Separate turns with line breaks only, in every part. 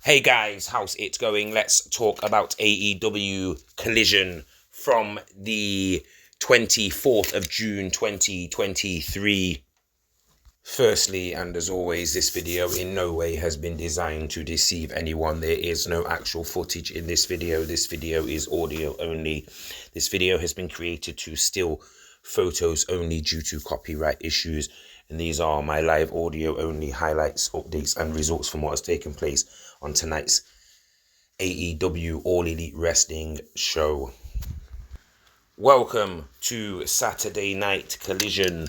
Hey guys, how's it going? Let's talk about AEW Collision from the 24th of June 2023. Firstly, and as always, this video in no way has been designed to deceive anyone. There is no actual footage in this video. This video is audio only. This video has been created to still photos only due to copyright issues. And these are my live audio only highlights, updates, and results from what has taken place on tonight's AEW All Elite Wrestling show. Welcome to Saturday Night Collision.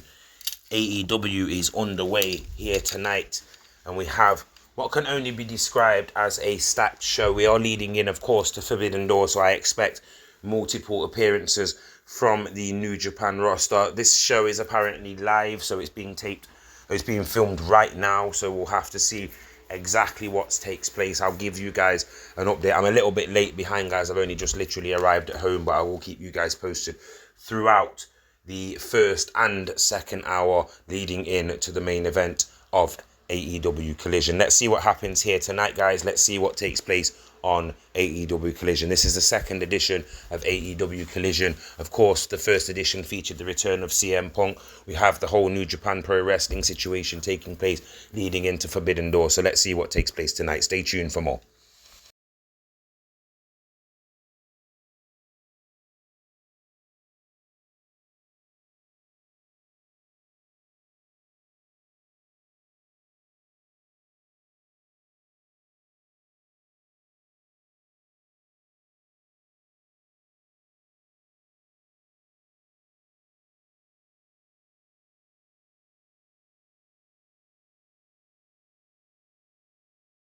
AEW is underway here tonight, and we have what can only be described as a stacked show. We are leading in, of course, to Forbidden Door, so I expect multiple appearances from the New Japan roster. This show is apparently live, so it's being taped, it's being filmed right now, so we'll have to see exactly what takes place. I'll give you guys an update. I'm a little bit late behind, guys. I've only just literally arrived at home, but I will keep you guys posted throughout the first and second hour leading in to the main event of AEW Collision. Let's see what happens here tonight, guys. Let's see what takes place on AEW Collision. This is the second edition of AEW Collision. Of course, the first edition featured the return of CM Punk. We have the whole New Japan Pro Wrestling situation taking place leading into Forbidden Door. So let's see what takes place tonight. Stay tuned for more.